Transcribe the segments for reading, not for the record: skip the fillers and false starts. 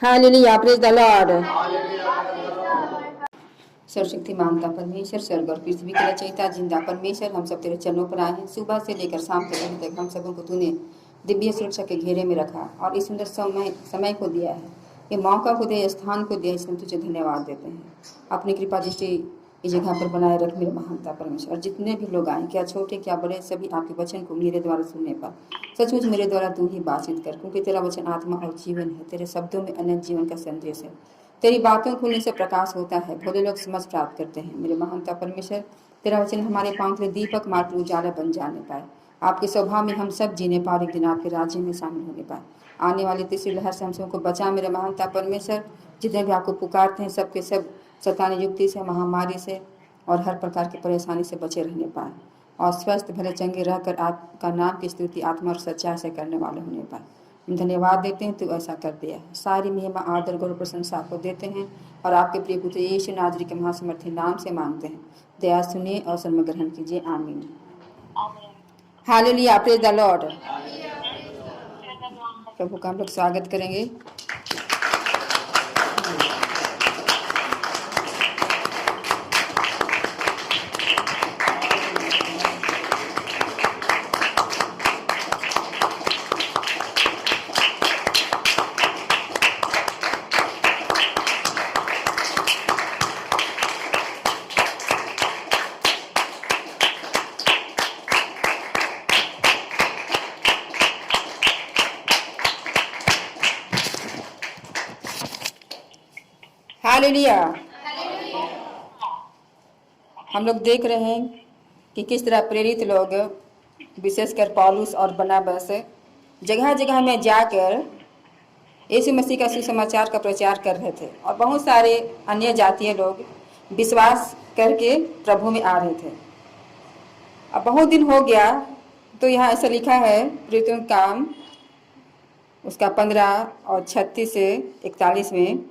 Hallelujah, praise the Lord. सर्वशक्ति मानता परमेश्वर, स्वर्ग और पृथ्वी के रचयिता जिंदा परमेश्वर, हम सब तेरे चरणों पर आए हैं। सुबह से लेकर शाम तक अभी तक हम सबों को तूने दिव्य सुरक्षा के घेरे में रखा और इस सुंदर समय को दिया है, ये मौका को दिया, स्थान को दिया, इसमें तुझे धन्यवाद देते हैं। अपनी कृपा दृष्टि इस जगह पर बनाए रख मेरे महानता परमेश्वर। और जितने भी लोग आए, क्या छोटे क्या बड़े, सभी आपके वचन को मेरे द्वारा सुनने पर सचमुच मेरे द्वारा तू ही बातचीत कर, क्योंकि तेरा वचन आत्मा और जीवन है। तेरे शब्दों में अनंत जीवन का संदेश है। तेरी बातों खुलने से प्रकाश होता है, भोले लोग समझ प्राप्त करते हैं। मेरे महानता परमेश्वर, तेरा वचन हमारे पांव के लिए दीपक मार्ग उजाला बन जाने पाए, आपके स्वभाव में हम सब जीने पाए और एक दिन आपके राज्य में शामिल होने पाए। आने वाली तीसरी लहर से हम सबको बचा मेरे महानता परमेश्वर। जितने भी आपको पुकारते हैं सबके सब शैतानी युक्ति से, महामारी से और हर प्रकार की परेशानी से बचे रहने पाए और स्वस्थ भले चंगे रहकर आपका नाम की स्तुति आत्मा और सच्चाई से करने वाले होने पाए। हम धन्यवाद देते हैं, तू ऐसा कर दिया। सारी महिमा आदर गौरव प्रशंसा आपको देते हैं और आपके प्रिय पुत्र यीशु नाजरी के महासमर्थी नाम से मांगते हैं। दया सुनिए और सर्व ग्रहण कीजिए, amen. Hallelujah, praise the Lord. प्रभु का हम लोग स्वागत करेंगे। हालेलुया। हम लोग देख रहे हैं कि किस तरह प्रेरित लोग, विशेषकर पौलुस और बरनबास, जगह जगह में जाकर यीशु मसीह का सुसमाचार का प्रचार कर रहे थे और बहुत सारे अन्य जातीय लोग विश्वास करके प्रभु में आ रहे थे। अब बहुत दिन हो गया, तो यहाँ ऐसा लिखा है प्रेरितों का काम उसका 15 और 36 से 41 में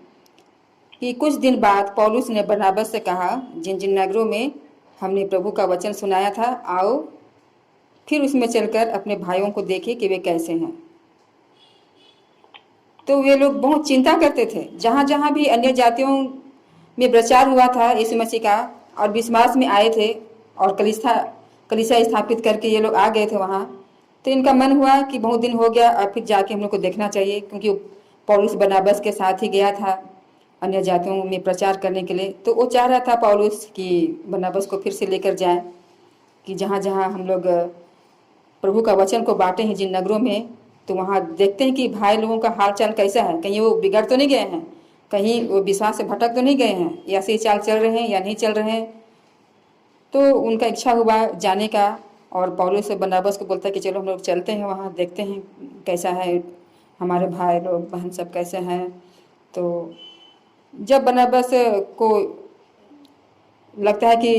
कि कुछ दिन बाद पौलुस ने बरनबास से कहा, जिन जिन नगरों में हमने प्रभु का वचन सुनाया था, आओ फिर उसमें चलकर अपने भाइयों को देखें कि वे कैसे हैं। तो वे लोग बहुत चिंता करते थे। जहाँ जहाँ भी अन्य जातियों में प्रचार हुआ था यीशु मसीह का और विश्वास में आए थे और कलीसिया स्थापित करके ये लोग आ गए थे वहाँ, तो इनका मन हुआ कि बहुत दिन हो गया, अब फिर जाके हम लोग को देखना चाहिए, क्योंकि पौलुस बरनबास के साथ ही गया था अन्य जातियों में प्रचार करने के लिए। तो वो चाह रहा था पौलुस कि बरनबास को फिर से लेकर जाए कि जहाँ जहाँ हम लोग प्रभु का वचन को बांटे हैं जिन नगरों में, तो वहाँ देखते हैं कि भाई लोगों का हाल चाल कैसा है, कहीं वो बिगड़ तो नहीं गए हैं, कहीं वो विश्वास से भटक तो नहीं गए हैं, या सही चाल चल रहे हैं या नहीं चल रहे हैं। तो उनका इच्छा हुआ जाने का और पौलुस से बरनबास को बोलता है कि चलो हम लोग चलते हैं वहाँ, देखते हैं कैसा है, हमारे भाई लोग बहन सब कैसे हैं। तो जब बरनबास को लगता है कि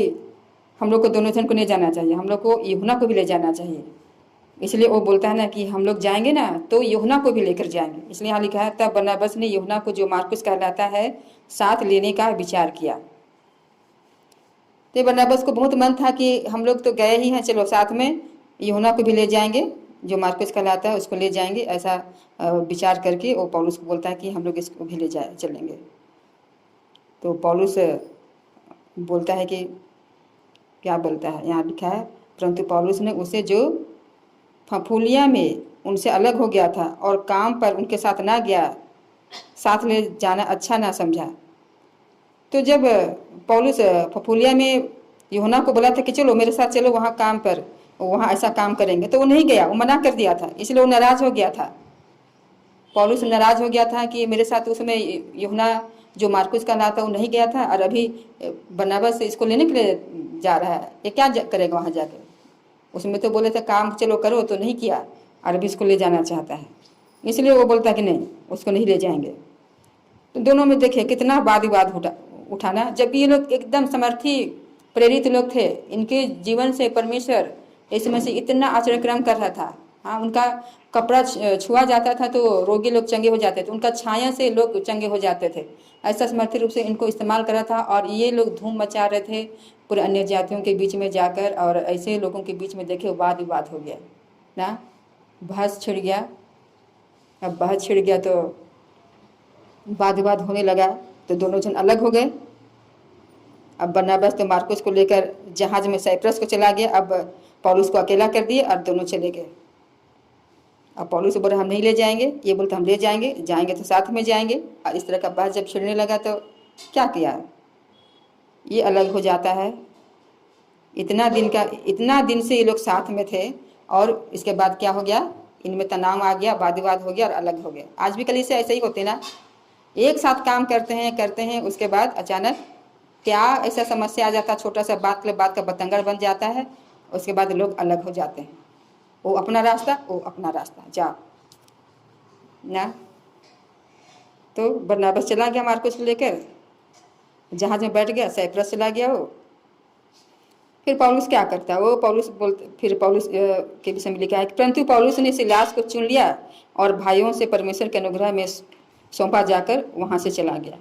हम लोग को दोनों जन को नहीं जाना चाहिए, हम लोग को यूहन्ना को भी ले जाना चाहिए, इसलिए वो बोलता है ना कि हम लोग जाएंगे ना तो यूहन्ना को भी लेकर जाएंगे। इसलिए यहाँ लिखा है, तब बरनबास ने यूहन्ना को, जो मार्कुस कहलाता है, साथ लेने का विचार किया। तो बरनबास को बहुत मन था कि हम लोग तो गए ही हैं, चलो साथ में यूहन्ना को भी ले जाएंगे, जो मार्कुस कहलाता है उसको ले जाएंगे। ऐसा विचार करके वो पौलुस को बोलता है कि हम लोग इसको भी ले चलेंगे। तो पौलुस बोलता है कि क्या बोलता है, यहाँ लिखा है, परंतु पौलुस ने उसे, जो पंफूलिया में उनसे अलग हो गया था और काम पर उनके साथ ना गया, साथ ले जाना अच्छा ना समझा। तो जब पौलुस पंफूलिया में यूहन्ना को बोला था कि चलो मेरे साथ चलो वहाँ काम पर, वहाँ ऐसा काम करेंगे, तो वो नहीं गया, वो मना कर दिया था। इसलिए वो नाराज हो गया था, पौलुस नाराज हो गया था कि मेरे साथ उसमें यूहन्ना जो मार्कुस का नाम था वो नहीं गया था, और अभी बरनबास इसको लेने के लिए जा रहा है, ये क्या करेगा वहाँ जाकर। उसमें तो बोले थे काम चलो करो, तो नहीं किया, और अभी इसको ले जाना चाहता है। इसलिए वो बोलता है कि नहीं, उसको नहीं ले जाएंगे। तो दोनों में देखिए कितना वाद विवाद उठाना, जब ये लोग एकदम समर्थी प्रेरित लोग थे, इनके जीवन से परमेश्वर इसमें से इतना आचरण कर रहा था। हाँ, उनका कपड़ा छुआ जाता था तो रोगी लोग चंगे हो जाते थे, उनका छाया से लोग चंगे हो जाते थे। ऐसा समर्थी रूप से इनको इस्तेमाल कर रहा था और ये लोग धूम मचा रहे थे पूरे अन्य जातियों के बीच में जाकर, और ऐसे लोगों के बीच में देखे वाद विवाद हो गया ना, बहस छिड़ गया। अब बहस छिड़ गया तो वाद विवाद होने लगा तो दोनों जन अलग हो गए। अब बरनबास तो मार्कुस को लेकर जहाज में साइप्रस को चला गया। अब पौलुस को अकेला कर दिए और दोनों चले गए। अब पौलुस बोला हम नहीं ले जाएंगे, ये बोलते हम ले जाएंगे, जाएंगे तो साथ में जाएंगे। और इस तरह का बात जब छिड़ने लगा तो क्या किया, ये अलग हो जाता है। इतना दिन से ये लोग साथ में थे और इसके बाद क्या हो गया, इनमें तनाव आ गया, वाद विवाद हो गया और अलग हो गए। आज भी कलीसिया ऐसे ही होते ना, एक साथ काम करते हैं, उसके बाद अचानक क्या ऐसा समस्या आ जाता, छोटा सा बात का बतंगड़ बन जाता है। उसके बाद लोग अलग हो जाते हैं, वो अपना रास्ता जा ना। तो बरनबास चला गया मार्कुस को लेकर, जहाज में बैठ गया, साइप्रस चला गया वो। फिर पौलुस क्या करता है, वो फिर पौलुस के विषय में लिखा है, परंतु पौलुस ने सिलास को चुन लिया और भाइयों से परमेश्वर के अनुग्रह में सौंपा जाकर वहां से चला गया।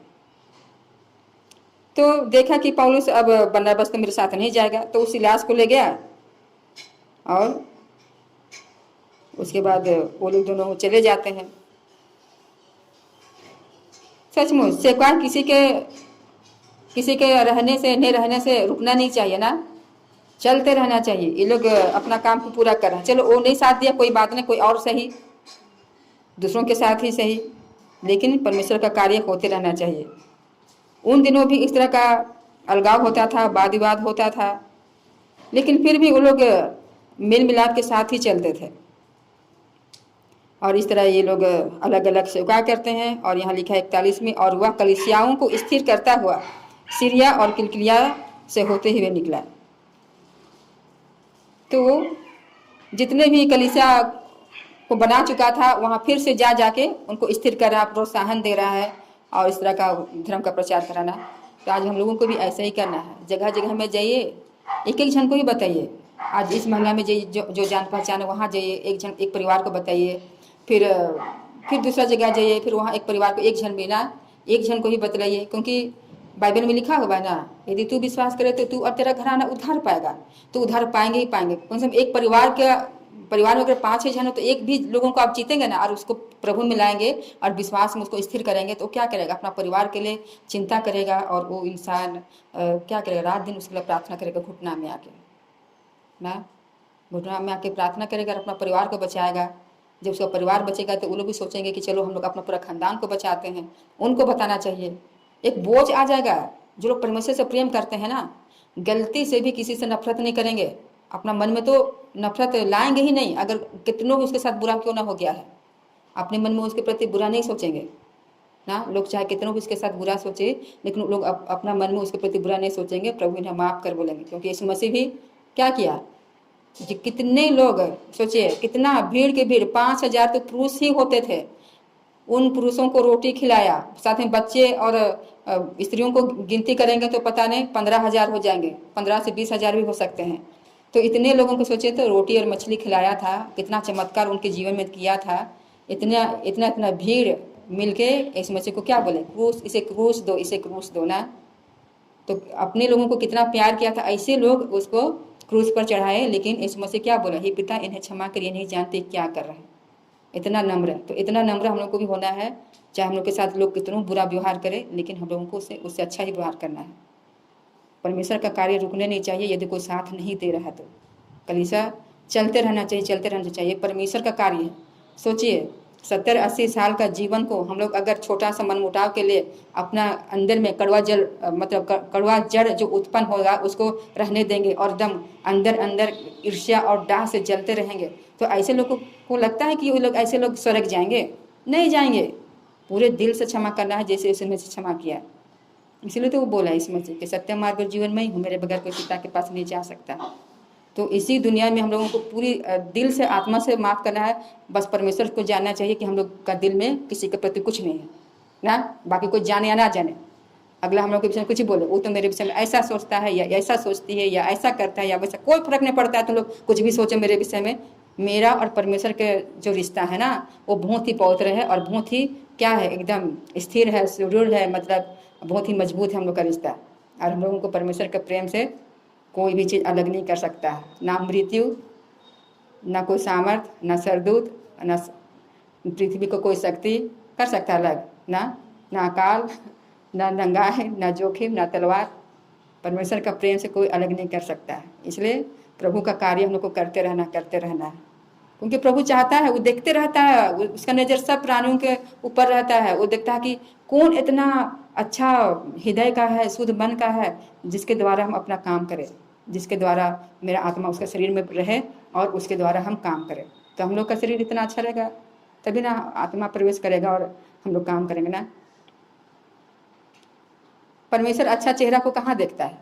तो देखा कि पौलुस अब बरनबास तो मेरे साथ नहीं जाएगा, तो उस सिलास को ले गया और उसके बाद वो लोग दोनों चले जाते हैं। सचमुच सेवका किसी के रहने से नहीं रहने से रुकना नहीं चाहिए ना, चलते रहना चाहिए। ये लोग अपना काम को पूरा कर रहे हैं, चलो वो नहीं साथ दिया कोई बात नहीं, कोई और सही, दूसरों के साथ ही सही, लेकिन परमेश्वर का कार्य होते रहना चाहिए। उन दिनों भी इस तरह का अलगाव होता था, वाद विवाद होता था, लेकिन फिर भी वो लोग मेल मिलाप के साथ ही चलते थे। और इस तरह ये लोग अलग अलग सेवा करते हैं। और यहाँ लिखा है 41 में, और वह कलीसियाओं को स्थिर करता हुआ सीरिया और किलकिलिया से होते हुए निकला। तो जितने भी कलीसिया को बना चुका था वहाँ फिर से जाके उनको स्थिर कर रहा, प्रोत्साहन दे रहा है और इस तरह का धर्म का प्रचार कराना। तो आज हम लोगों को भी ऐसा ही करना है, जगह जगह में जाइए, एक जन को ही बताइए। आज इस महिला में जाइए, जो जान पहचान है वहाँ जाइए, एक परिवार को बताइए, फिर दूसरा जगह जाइए, फिर वहाँ एक परिवार को एक जन को ही बतलाइए। क्योंकि बाइबल में लिखा हुआ है ना, यदि तू विश्वास करे तो तू और तेरा घराना उद्धार पाएगा। तो उद्धार पाएंगे ही पाएंगे। कम से कम एक परिवार में अगर 5-6 जन हो तो एक भी लोगों को आप जीतेंगे ना, और उसको प्रभु में लाएंगे और विश्वास में उसको स्थिर करेंगे, तो क्या करेगा, अपना परिवार के लिए चिंता करेगा। और वो इंसान क्या करेगा, रात दिन उसके लिए प्रार्थना करेगा, घुटना में आके प्रार्थना करेगा और अपना परिवार को बचाएगा। जब उसका परिवार बचेगा तो वो लोग भी सोचेंगे कि चलो हम लोग अपना पूरा खानदान को बचाते हैं। उनको बताना चाहिए, एक बोझ आ जाएगा। जो लोग परमेश्वर से प्रेम करते हैं ना, गलती से भी किसी से नफरत नहीं करेंगे। अपना मन में तो नफरत लाएंगे ही नहीं, अगर कितनों भी उसके साथ बुरा क्यों ना हो गया है, अपने मन में उसके प्रति बुरा नहीं सोचेंगे ना। लोग चाहे कितनों भी उसके साथ बुरा सोचे, लेकिन लोग अपना मन में उसके प्रति बुरा नहीं सोचेंगे, प्रभु इन्हें माफ कर बोलेंगे। क्योंकि यीशु मसीह भी क्या किया, कितने लोग, सोचिए कितना भीड़ के भीड़, 5000 तो पुरुष ही होते थे, उन पुरुषों को रोटी खिलाया, साथ में बच्चे और स्त्रियों को गिनती करेंगे तो पता नहीं 15,000 हो जाएंगे, 15 से 20,000 भी हो सकते हैं। तो इतने लोगों को सोचे तो रोटी और मछली खिलाया था, कितना चमत्कार उनके जीवन में किया था। इतना भीड़ मिलके इस मसीह को क्या बोले, इसे क्रूस दो ना। तो अपने लोगों को कितना प्यार किया था, ऐसे लोग उसको क्रूस पर चढ़ाए। लेकिन इस मसीह क्या बोला, हे पिता इन्हें क्षमा करिए, नहीं जानते क्या कर रहे हैं। इतना नम्र, तो इतना नम्र हम लोग को भी होना है। चाहे हम लोग के साथ लोग कितना बुरा व्यवहार करें, लेकिन हम लोगों को उससे अच्छा ही व्यवहार करना है। परमेश्वर का कार्य रुकने नहीं चाहिए। यदि कोई साथ नहीं दे रहा है तो कलीसिया चलते रहना चाहिए। परमेश्वर का कार्य है। सोचिए 70-80 साल का जीवन को हम लोग अगर छोटा सा मनमुटाव के लिए अपना अंदर में कड़वा जड़ जो उत्पन्न होगा उसको रहने देंगे और दम अंदर ईर्ष्या और डाह से जलते रहेंगे, तो ऐसे लोगों को लगता है कि वो लोग ऐसे लोग स्वर्ग जाएंगे? नहीं जाएंगे। पूरे दिल से क्षमा करना है, जैसे उसने क्षमा किया। इसलिए तो वो बोला इसमें से कि सत्य मार्ग और जीवन में ही हूँ, मेरे बगैर कोई पिता के पास नहीं जा सकता। तो इसी दुनिया में हम लोगों को पूरी दिल से आत्मा से माफ़ करना है। बस परमेश्वर को जानना चाहिए कि हम लोग का दिल में किसी के प्रति कुछ नहीं है ना। बाकी कोई जाने या ना जाने, अगला हम लोग के विषय में कुछ बोले, वो तो मेरे विषय में ऐसा सोचता है या ऐसा सोचती है या ऐसा करता है या वैसा, कोई फर्क नहीं पड़ता है। तो लोग कुछ भी सोचे मेरे विषय में, मेरा और परमेश्वर के जो रिश्ता है ना, वो बहुत ही पवित्र है और बहुत ही क्या है, एकदम स्थिर है, सुदृढ़ है, मतलब बहुत ही मजबूत है हम लोग का रिश्ता। और हम लोगों को परमेश्वर के प्रेम से कोई भी चीज़ अलग नहीं कर सकता। ना मृत्यु, ना कोई सामर्थ, ना सरदूत, ना पृथ्वी को कोई शक्ति कर सकता अलग ना। ना अकाल, ना नंगाई, ना जोखिम, ना तलवार। परमेश्वर का प्रेम से कोई अलग नहीं कर सकता है। इसलिए प्रभु का कार्य हम लोग को करते रहना है, क्योंकि प्रभु चाहता है, वो देखते रहता है, उसका नज़र सब प्राणियों के ऊपर रहता है। वो देखता है कि कौन इतना अच्छा हृदय का है, शुद्ध मन का है, जिसके द्वारा हम अपना काम करें, जिसके द्वारा मेरा आत्मा उसका शरीर में रहे और उसके द्वारा हम काम करें। तो हम लोग का शरीर इतना अच्छा रहेगा तभी ना आत्मा प्रवेश करेगा और हम लोग काम करेंगे ना। परमेश्वर अच्छा चेहरा को कहाँ देखता है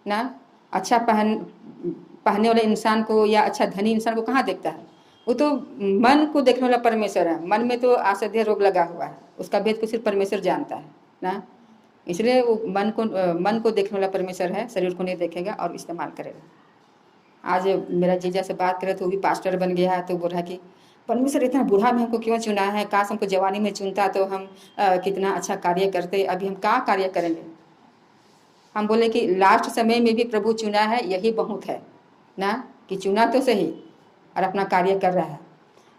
ना? अच्छा पहनने वाले इंसान को या अच्छा धनी इंसान को कहाँ देखता है? वो तो मन को देखने वाला परमेश्वर है। मन में तो आसध्य रोग लगा हुआ है, उसका भेद को सिर्फ परमेश्वर जानता है ना। इसलिए वो मन को देखने वाला परमेश्वर है, शरीर को नहीं देखेगा और इस्तेमाल करेगा। आज मेरा जीजा से बात करे तो वो भी पास्टर बन गया है, तो बोल रहा है कि परमेश्वर इतना बूढ़ा में हमको क्यों चुना है, काश हमको जवानी में चुनता तो हम कितना अच्छा कार्य करते, अभी हम क्या कार्य करेंगे। हम बोले कि लास्ट समय में भी प्रभु चुना है, यही बहुत है ना, कि चुना तो सही और अपना कार्य कर रहा है।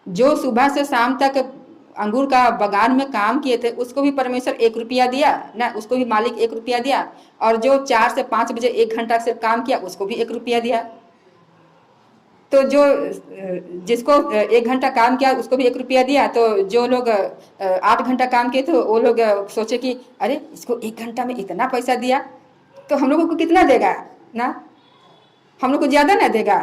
जो सुबह से शाम तक अंगूर का बागान में काम किए थे उसको भी परमेश्वर 1 रुपया दिया ना, उसको भी मालिक 1 रुपया दिया। और जो 4 से 5 बजे 1 घंटा से काम किया उसको भी 1 रुपया दिया। तो जो जिसको 1 घंटा काम किया उसको भी 1 रुपया दिया। तो जो लोग 8 घंटा काम किए थे वो लोग सोचे कि अरे इसको 1 घंटा में इतना पैसा दिया तो हम लोगों को कितना देगा ना, हम लोग को ज़्यादा ना देगा,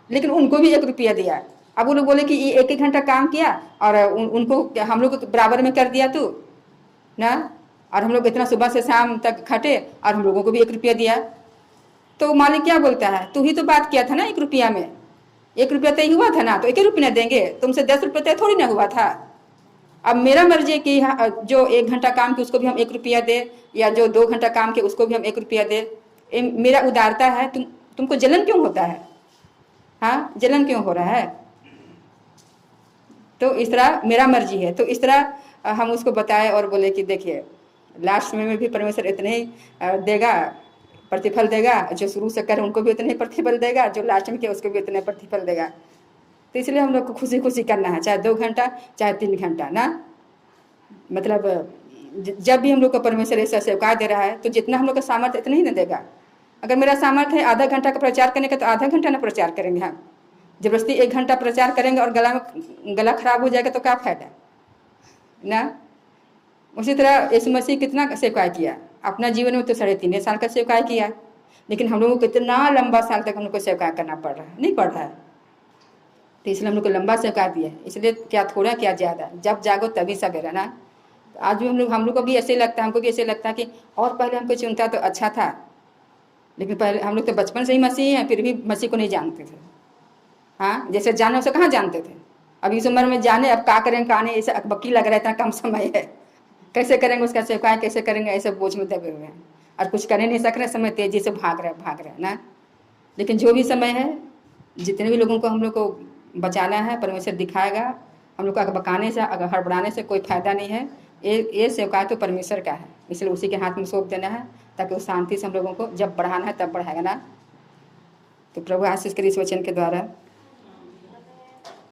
लेकिन उनको भी 1 रुपया दिया। अब वो लोग बोले कि ये 1 घंटा काम किया और उनको हम लोग को बराबर में कर दिया तू ना, और हम लोग इतना सुबह से शाम तक खटे और हम लोगों को भी 1 रुपया दिया। तो मालिक क्या बोलता है, तू ही तो बात किया था ना 1 रुपया में, 1 रुपया तय हुआ था ना, तो 1 रुपया देंगे, तुमसे 10 रुपये तय थोड़ी ना हुआ था। अब मेरा मर्जी है कि जो 1 घंटा काम के उसको भी हम 1 रुपया दे, या जो 2 घंटा काम के उसको भी हम 1 रुपया दे। मेरा उदारता है। तुमको जलन क्यों होता है? हाँ, जलन क्यों हो रहा है? तो इस तरह मेरा मर्जी है। तो इस तरह हम उसको बताए और बोले कि देखिए लास्ट में भी परमेश्वर इतने ही देगा, प्रतिफल देगा। जो शुरू से करे उनको भी उतने प्रतिफल देगा, जो लास्ट में किया उसको भी उतने प्रतिफल देगा। तो इसलिए हम लोग को खुशी खुशी करना है, चाहे 2 घंटा चाहे 3 घंटा ना। मतलब जब भी हम लोग को परमेश्वर ऐसा सेवकाय दे रहा है तो जितना हम लोग का सामर्थ्य इतना ही ना देगा। अगर मेरा सामर्थ्य है आधा घंटा का प्रचार करने का तो आधा घंटा ना प्रचार करेंगे हम। जबरदस्ती 1 घंटा प्रचार करेंगे और गला खराब हो जाएगा तो क्या फायदा ना। उसी तरह यीशु मसीह कितना सेवकाय किया अपना जीवन में, तो 3.5 साल का सेवकाय किया, लेकिन हम लोगों को कितना लंबा साल तक हम लोग को सेवकाय करना पड़ रहा है, नहीं पड़ रहा है। तो इसलिए हम लोग को लंबा सेवकाय दिया है। इसलिए क्या थोड़ा क्या ज़्यादा, जब जागो तभी सवेरा ना। तो आज भी हम लोग को भी ऐसे लगता है, हमको भी ऐसे लगता है कि और पहले हमको चुनता तो अच्छा था, लेकिन पहले हम लोग तो बचपन से ही मसीह हैं, फिर भी मसीह को नहीं जानते थे। हाँ, जैसे जाने उसे कहाँ जानते थे, अब इस उम्र में जाने, अब क्या करेंगे कहा नहीं, ऐसे अकबकी लग रहा है, इतना कम समय है, कैसे करेंगे उसका सेवकाय, कैसे करेंगे, ऐसे बोझ में दबे हुए हैं और कुछ कर नहीं सक रहे, समय तेजी से भाग रहे ना। लेकिन जो भी समय है, जितने भी लोगों को हम लोग को बचाना है, परमेश्वर दिखाएगा। हम लोग को बकाने से, अगर हड़बड़ाने से कोई फायदा नहीं है। ये सेवकाय तो परमेश्वर का है, इसलिए उसी के हाथ में सौंप देना है, ताकि वो शांति से हम लोगों को जब बढ़ाना है तब बढ़ाएगा ना। तो प्रभु आशीष करिए इस वचन के द्वारा।